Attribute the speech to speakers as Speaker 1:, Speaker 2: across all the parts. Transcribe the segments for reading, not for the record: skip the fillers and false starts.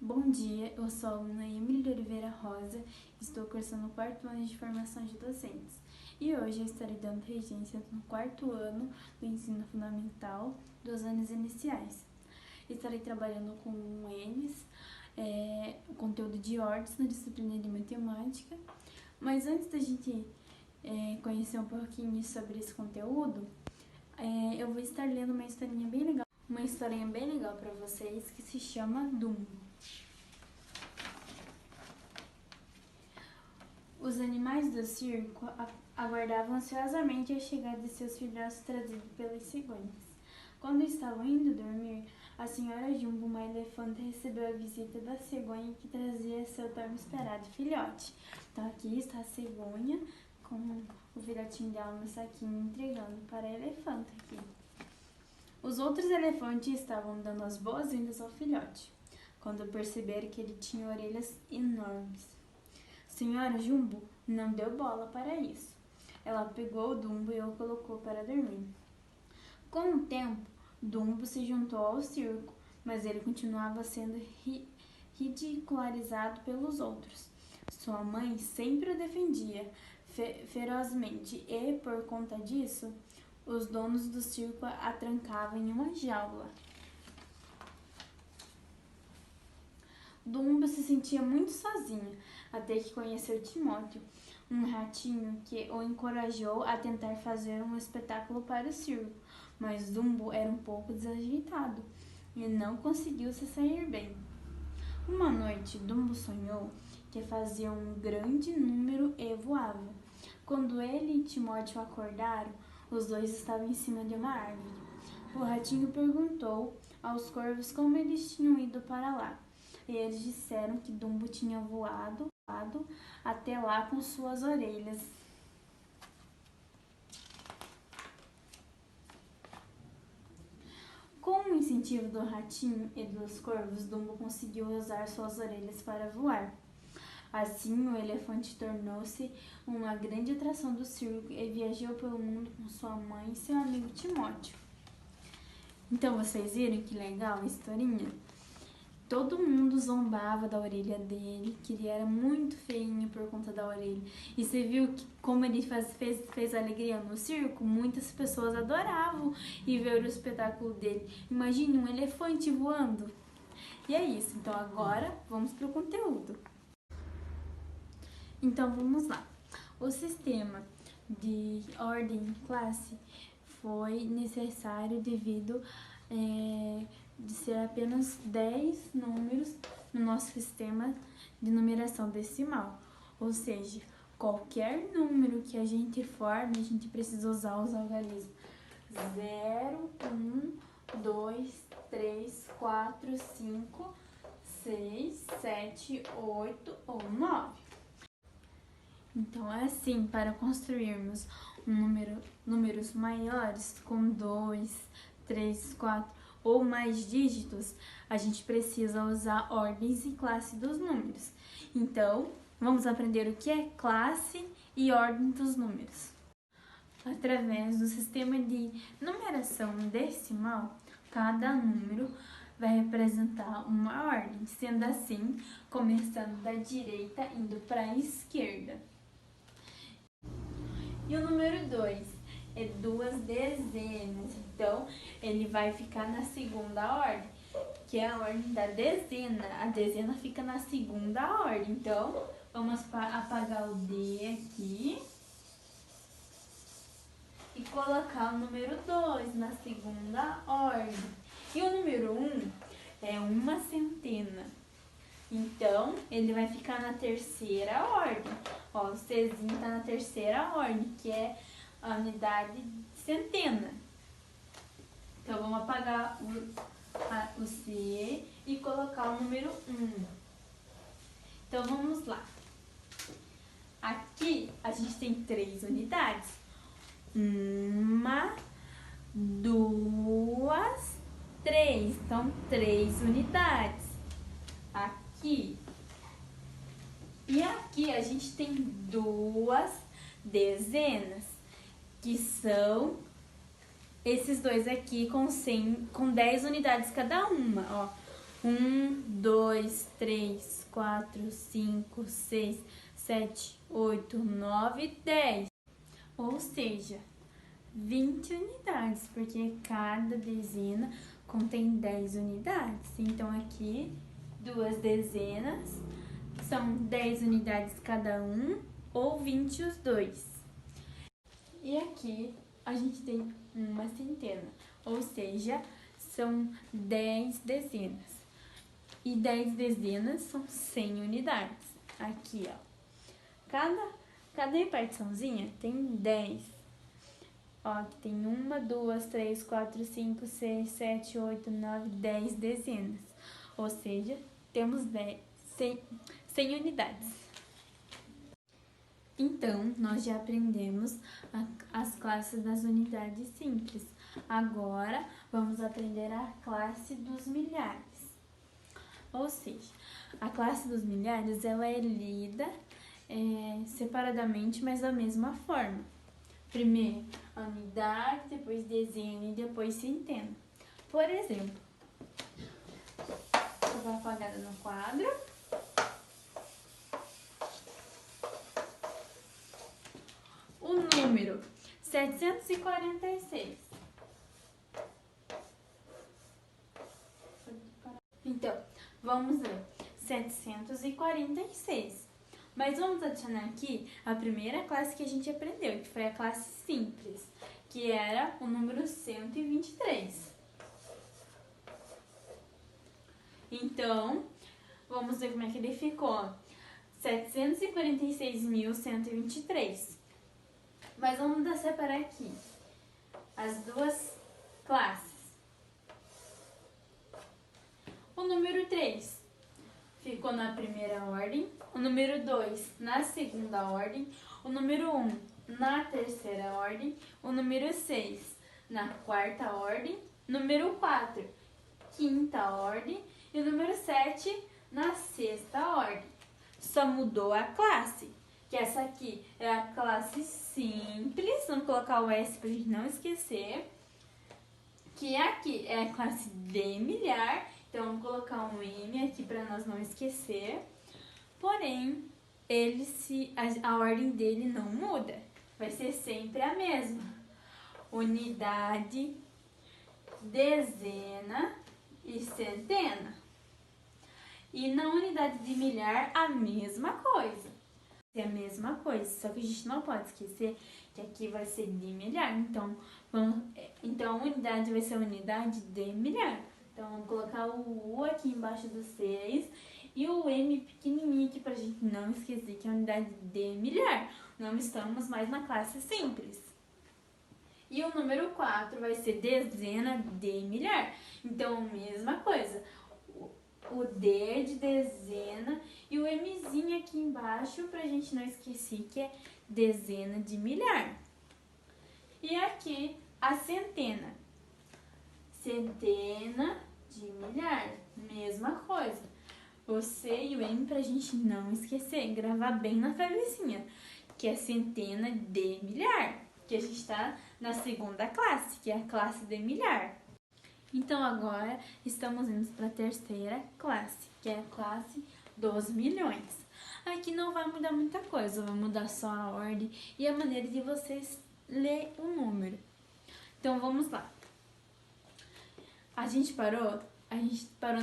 Speaker 1: Bom dia, eu sou a aluna Emily de Oliveira Rosa, estou cursando o 4º ano de formação de docentes e hoje eu estarei dando regência no 4º ano do ensino fundamental dos anos iniciais. Estarei trabalhando com o conteúdo de ordens na disciplina de matemática, mas antes da gente conhecer um pouquinho sobre esse conteúdo, eu vou estar lendo uma historinha bem legal para vocês que se chama Dumbo. Os animais do circo aguardavam ansiosamente a chegada de seus filhotes trazidos pelas cigões. Quando estavam indo dormir, a senhora Jumbo, uma elefante, recebeu a visita da cegonha que trazia seu tão esperado filhote. Então aqui está a cegonha com o filhotinho dela no saquinho entregando para a elefanta aqui. Os outros elefantes estavam dando as boas-vindas ao filhote, quando perceberam que ele tinha orelhas enormes. Senhora Jumbo não deu bola para isso. Ela pegou o Dumbo e o colocou para dormir. Com o tempo, Dumbo se juntou ao circo, mas ele continuava sendo ridicularizado pelos outros. Sua mãe sempre o defendia ferozmente e, por conta disso, os donos do circo a trancavam em uma jaula. Dumbo se sentia muito sozinho, até que conheceu Timóteo, um ratinho que o encorajou a tentar fazer um espetáculo para o circo, mas Dumbo era um pouco desajeitado e não conseguiu se sair bem. Uma noite, Dumbo sonhou que fazia um grande número e voava. Quando ele e Timóteo acordaram, os dois estavam em cima de uma árvore. O ratinho perguntou aos corvos como eles tinham ido para lá. E eles disseram que Dumbo tinha voado até lá com suas orelhas. Com o incentivo do ratinho e dos corvos, Dumbo conseguiu usar suas orelhas para voar. Assim, o elefante tornou-se uma grande atração do circo e viajou pelo mundo com sua mãe e seu amigo Timóteo. Então, vocês viram que legal a historinha? Todo mundo zombava da orelha dele, que ele era muito feinho por conta da orelha. E você viu que como ele fez alegria no circo? Muitas pessoas adoravam ir ver o espetáculo dele. Imagine um elefante voando. E é isso, então agora vamos para o conteúdo. Então vamos lá. O sistema de ordem e classe foi necessário devido de ser apenas 10 números no nosso sistema de numeração decimal. Ou seja, qualquer número que a gente forme, a gente precisa usar os algarismos 0, 1, 2, 3, 4, 5, 6, 7, 8 ou 9. Então, é assim, para construirmos números maiores, com 2, 3, 4 ou mais dígitos, a gente precisa usar ordens e classe dos números. Então, vamos aprender o que é classe e ordem dos números. Através do sistema de numeração decimal, cada número vai representar uma ordem, sendo assim, começando da direita indo para a esquerda. E o número 2 é 2 dezenas, então ele vai ficar na segunda ordem, que é a ordem da dezena. A dezena fica na segunda ordem, então vamos apagar o D aqui e colocar o número 2 na segunda ordem. E o número 1 é uma centena. Então, ele vai ficar na terceira ordem. Ó, o Czinho está na terceira ordem, que é a unidade de centena. Então, vamos apagar o C e colocar o número 1. Então, vamos lá. Aqui, a gente tem 3 unidades. 1, 2, 3. Então, 3 unidades. Aqui. E aqui a gente tem 2 dezenas, que são esses dois aqui com 10 unidades cada uma, ó. 1, 2, 3, 4, 5, 6, 7, 8, 9, 10. Ou seja, 20 unidades, porque cada dezena contém 10 unidades. Então, aqui, 2 dezenas, são 10 unidades cada um, ou 20 os dois. E aqui, a gente tem uma centena, ou seja, são 10 dezenas. E 10 dezenas são 100 unidades. Aqui, ó. Cada repartiçãozinha tem 10. Ó, aqui tem 1, 2, 3, 4, 5, 6, 7, 8, 9, 10 dezenas. Ou seja, temos 100 unidades. Então, nós já aprendemos as classes das unidades simples. Agora, vamos aprender a classe dos milhares. Ou seja, a classe dos milhares ela é lida separadamente, mas da mesma forma. Primeiro a unidade, depois dezena e depois centena. Por exemplo, vou dar uma apagada no quadro. O número 746. Então, vamos ler 746. Mas vamos adicionar aqui a primeira classe que a gente aprendeu, que foi a classe simples, que era o número 123. Então, vamos ver como é que ele ficou. 746.123. Mas vamos separar aqui as duas classes. O número 3 ficou na primeira ordem, o número 2 na segunda ordem, o número 1 na terceira ordem, o número 6 na quarta ordem, número 4, quinta ordem e o número 7 na sexta ordem. Só mudou a classe, que essa aqui é a classe simples, vamos colocar o S pra gente não esquecer, que aqui é a classe de milhar. Então, vamos colocar um M aqui para nós não esquecer. Porém, a ordem dele não muda. Vai ser sempre a mesma. Unidade, dezena e centena. E na unidade de milhar, a mesma coisa. É a mesma coisa, só que a gente não pode esquecer que aqui vai ser de milhar. Então, a unidade vai ser a unidade de milhar. Então, vamos colocar o U aqui embaixo do 6 e o M pequenininho aqui pra gente não esquecer que é a unidade de milhar. Não estamos mais na classe simples. E o número 4 vai ser dezena de milhar. Então, mesma coisa. O D de dezena e o Mzinho aqui embaixo pra gente não esquecer que é dezena de milhar. E aqui a centena. Centena de milhar, mesma coisa. O C e o M pra gente não esquecer, gravar bem na cabecinha, que é centena de milhar, que a gente tá na segunda classe, que é a classe de milhar. Então agora estamos indo para a terceira classe, que é a classe dos milhões. Aqui não vai mudar muita coisa, vai mudar só a ordem e a maneira de vocês ler o número. Então vamos lá. A gente parou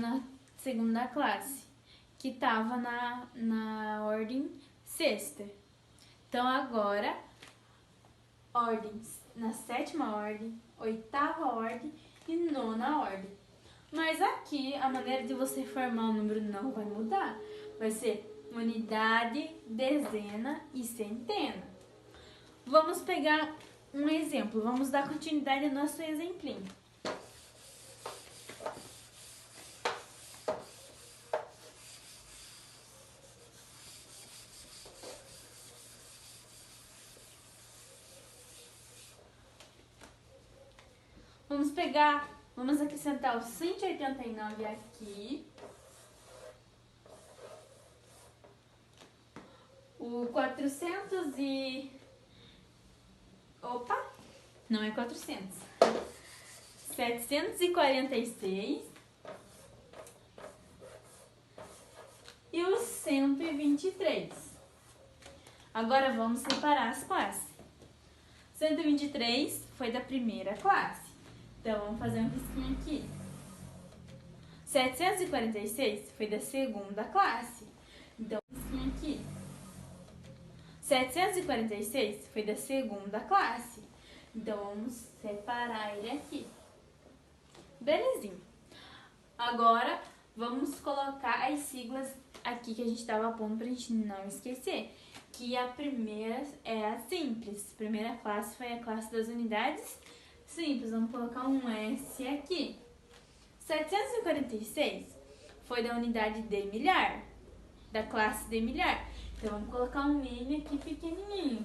Speaker 1: na segunda classe, que estava na ordem sexta. Então agora, ordens na sétima ordem, oitava ordem e nona ordem. Mas aqui a maneira de você formar o número não vai mudar. Vai ser unidade, dezena e centena. Vamos pegar um exemplo. Vamos dar continuidade ao nosso exemplinho. Vamos acrescentar o 189 aqui. O 400 e... Opa! Não é 400. 746. e o 123. Agora vamos separar as classes. 123 foi da primeira classe. Então, vamos fazer um risquinho aqui. 746 foi da segunda classe. Então, um risquinho aqui. 746 foi da segunda classe. Então, vamos separar ele aqui. Belezinha. Agora, vamos colocar as siglas aqui que a gente estava pondo pra gente não esquecer. Que a primeira é a simples. A primeira classe foi a classe das unidades simples. Vamos colocar um S aqui. 746 foi da unidade de milhar, da classe de milhar. Então, vamos colocar um M aqui pequenininho.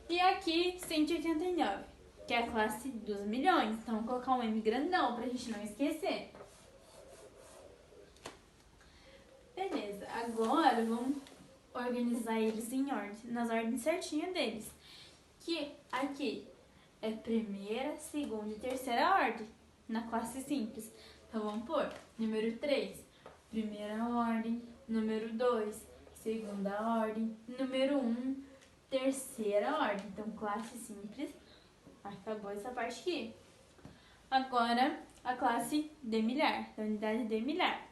Speaker 1: E aqui, 189, que é a classe dos milhões. Então, vamos colocar um M grandão pra gente não esquecer. Beleza, agora vamos organizar eles em ordem, nas ordens certinhas deles. Que aqui é primeira, segunda e terceira ordem, na classe simples. Então, vamos pôr número 3, primeira ordem, número 2, segunda ordem, número 1, terceira ordem. Então, classe simples, acabou essa parte aqui. Agora, a classe de milhar, da unidade de milhar.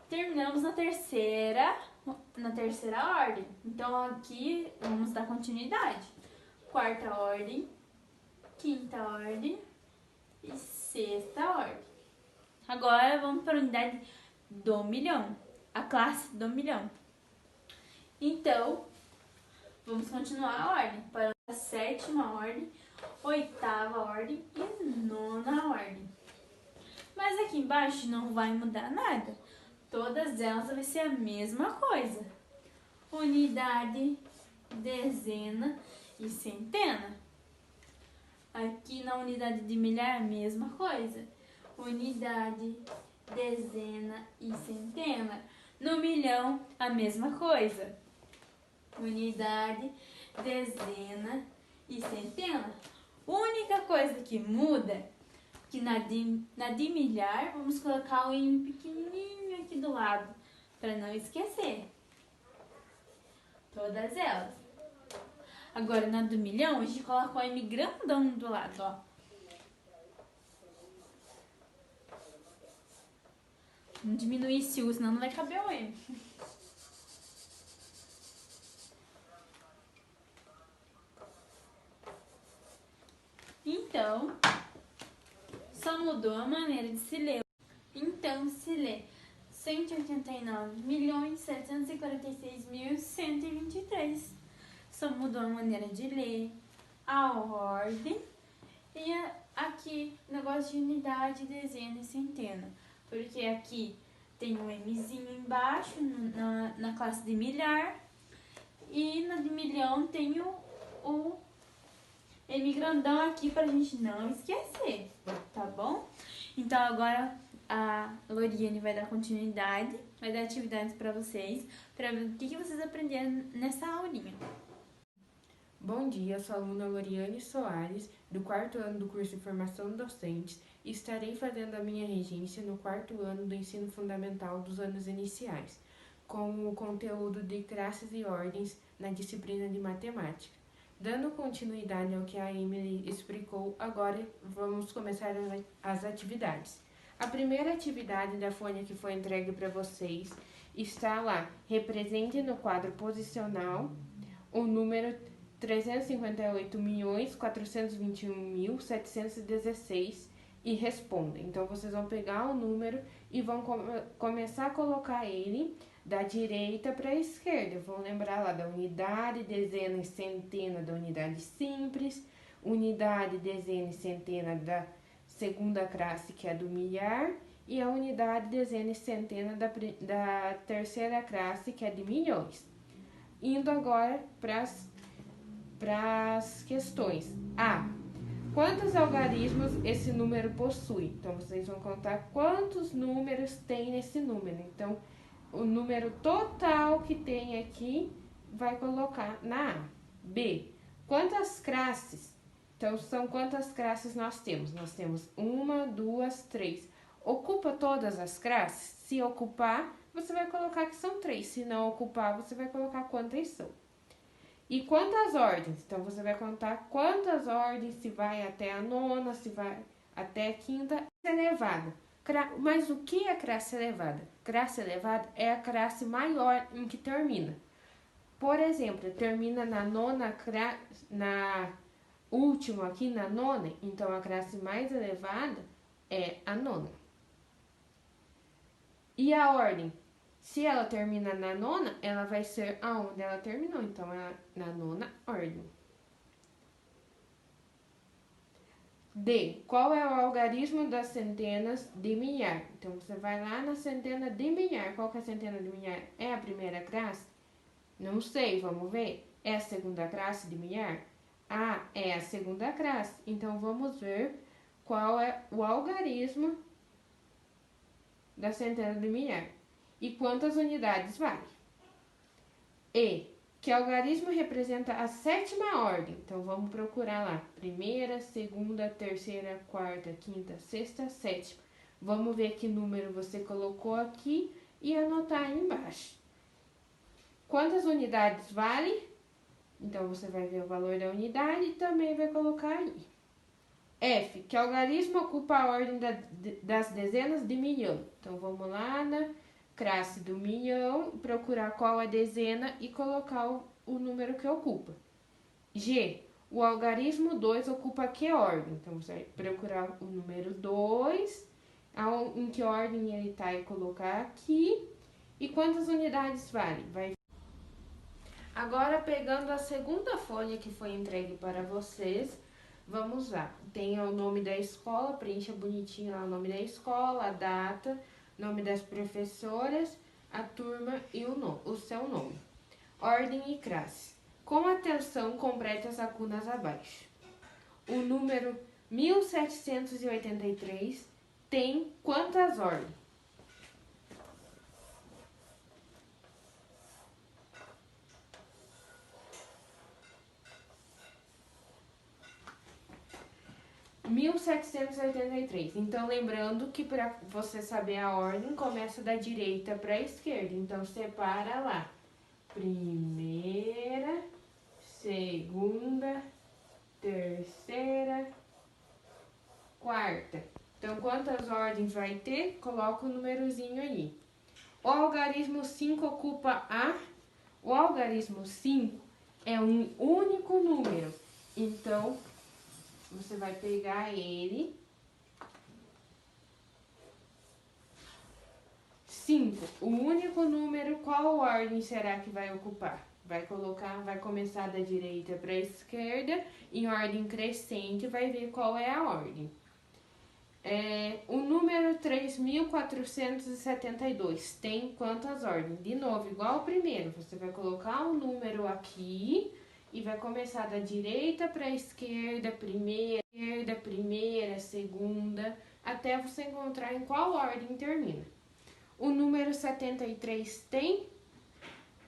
Speaker 1: Terminamos na terceira ordem. Então, aqui vamos dar continuidade. Quarta ordem, quinta ordem e sexta ordem. Agora, vamos para a unidade do milhão, a classe do milhão. Então, vamos continuar a ordem para a sétima ordem, oitava ordem e nona ordem. Mas aqui embaixo não vai mudar nada. Todas elas vai ser a mesma coisa. Unidade, dezena e centena. Aqui na unidade de milhar, a mesma coisa. Unidade, dezena e centena. No milhão, a mesma coisa. Unidade, dezena e centena. Única coisa que muda, que na de milhar, vamos colocar o M pequenininho aqui do lado, para não esquecer. Todas elas. Agora, na do milhão, a gente coloca o M grandão do lado, ó. Não diminuir esse U, senão não vai caber o M. Então, só mudou a maneira de se ler. Então, se lê 189.746.123. Só mudou a maneira de ler, a ordem e aqui negócio de unidade, dezena e centena. Porque aqui tem um Mzinho embaixo na classe de milhar e na de milhão tem o M grandão aqui pra gente não esquecer, tá bom? Então agora a Loriane vai dar continuidade, vai dar atividades para vocês, para ver o que vocês aprenderam nessa aulinha.
Speaker 2: Bom dia, sou a aluna Loriane Soares, do 4º ano do curso de Formação Docentes, e estarei fazendo a minha regência no 4º ano do ensino fundamental dos anos iniciais, com o conteúdo de classes e ordens na disciplina de matemática. Dando continuidade ao que a Emily explicou, agora vamos começar as atividades. A primeira atividade da folha que foi entregue para vocês está lá. Represente no quadro posicional o número 358.421.716 e responda. Então, vocês vão pegar o número e vão começar a colocar ele da direita para a esquerda. Vão lembrar lá da unidade, dezena e centena da unidade simples, unidade, dezena e centena da segunda classe, que é do milhar, e a unidade, dezena e centena da terceira classe, que é de milhões. Indo agora para as questões. A. Quantos algarismos esse número possui? Então, vocês vão contar quantos números tem nesse número. Então, o número total que tem aqui vai colocar na A. B. Quantas classes? Então, são quantas classes nós temos? Nós temos 1, 2, 3. Ocupa todas as classes? Se ocupar, você vai colocar que são 3. Se não ocupar, você vai colocar quantas são. E quantas ordens? Então, você vai contar quantas ordens, se vai até a nona, se vai até a quinta. Elevada. Mas o que é classe elevada? Classe elevada é a classe maior em que termina. Por exemplo, termina na nona, na última aqui, na nona, então a classe mais elevada é a nona. E a ordem? Se ela termina na nona, ela vai ser aonde ela terminou, então é na nona ordem. D. Qual é o algarismo das centenas de milhar? Então, você vai lá na centena de milhar. Qual que é a centena de milhar? É a primeira classe? Não sei, vamos ver. É a segunda classe de milhar? Ah, é a segunda classe. Então, vamos ver qual é o algarismo da centena de milhar. E quantas unidades vale? E. Que algarismo representa a sétima ordem? Então, vamos procurar lá. Primeira, segunda, terceira, quarta, quinta, sexta, sétima. Vamos ver que número você colocou aqui e anotar aí embaixo. Quantas unidades vale? Então, você vai ver o valor da unidade e também vai colocar aí. F. Que algarismo ocupa a ordem das dezenas de milhão? Então, vamos lá na classe do milhão, procurar qual é a dezena e colocar o número que ocupa. G. O algarismo 2 ocupa que ordem? Então, você vai procurar o número 2, em que ordem ele está e colocar aqui. E quantas unidades vale? Agora, pegando a segunda folha que foi entregue para vocês, vamos lá. Tem o nome da escola, preencha bonitinho lá o nome da escola, a data, nome das professoras, a turma e o seu nome. Ordem e classe. Com atenção, complete as lacunas abaixo. O número 1783 tem quantas ordens? Então, lembrando que para você saber a ordem, começa da direita para a esquerda. Então, separa lá. Primeira, segunda, terceira, quarta. Então, quantas ordens vai ter? Coloca o númerozinho aí. O algarismo 5 ocupa a... O algarismo 5 é um único número. Então, você vai pegar ele. 5. O único número, qual ordem será que vai ocupar? Vai começar da direita para a esquerda, em ordem crescente, vai ver qual é a ordem. O número 3.472 tem quantas ordens? De novo, igual ao primeiro, você vai colocar um número aqui e vai começar da direita para a esquerda, primeira, segunda, até você encontrar em qual ordem termina. O número 73 tem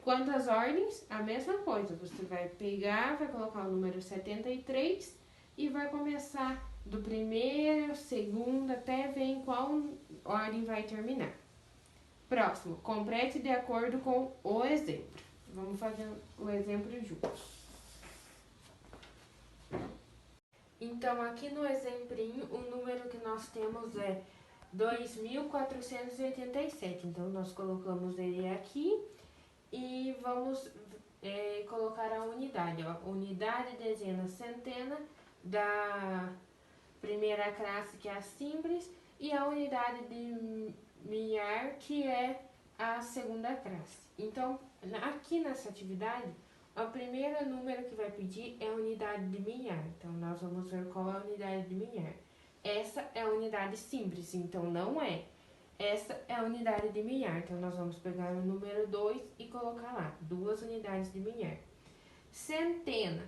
Speaker 2: quantas ordens? A mesma coisa, você vai pegar, vai colocar o número 73 e vai começar do primeiro, segundo, até ver em qual ordem vai terminar. Próximo, complete de acordo com o exemplo. Vamos fazer o exemplo juntos. Então, aqui no exemplinho, o número que nós temos é 2.487. Então, nós colocamos ele aqui e vamos colocar a unidade. Ó. Unidade, dezena, centena da primeira classe, que é a simples, e a unidade de milhar, que é a segunda classe. Então, aqui nessa atividade, o primeiro número que vai pedir é a unidade de milhar. Então, nós vamos ver qual é a unidade de milhar. Essa é a unidade simples, então não é. Essa é a unidade de milhar. Então, nós vamos pegar o número 2 e colocar lá, 2 unidades de milhar. Centena.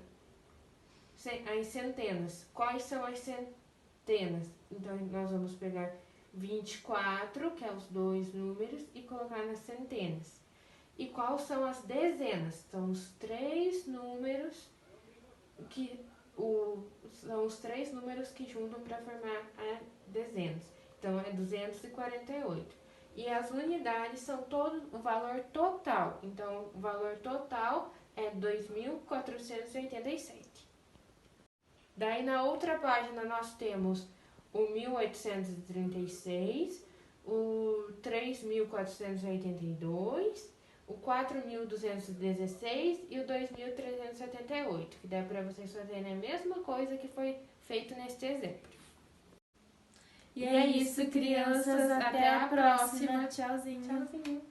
Speaker 2: As centenas. Quais são as centenas? Então, nós vamos pegar 24, que é os 2 números, e colocar nas centenas. E quais são as dezenas? São os 3 números que juntam para formar as dezenas. Então, é 248. E as unidades são todo o valor total. Então, o valor total é 2.487. Daí, na outra página, nós temos o 1.836, o 3.482, o 4.216 e o 2.378, que dá para vocês fazerem a mesma coisa que foi feito neste exemplo.
Speaker 1: E é isso, crianças. Até a próxima. Tchauzinho.
Speaker 2: Tchauzinho.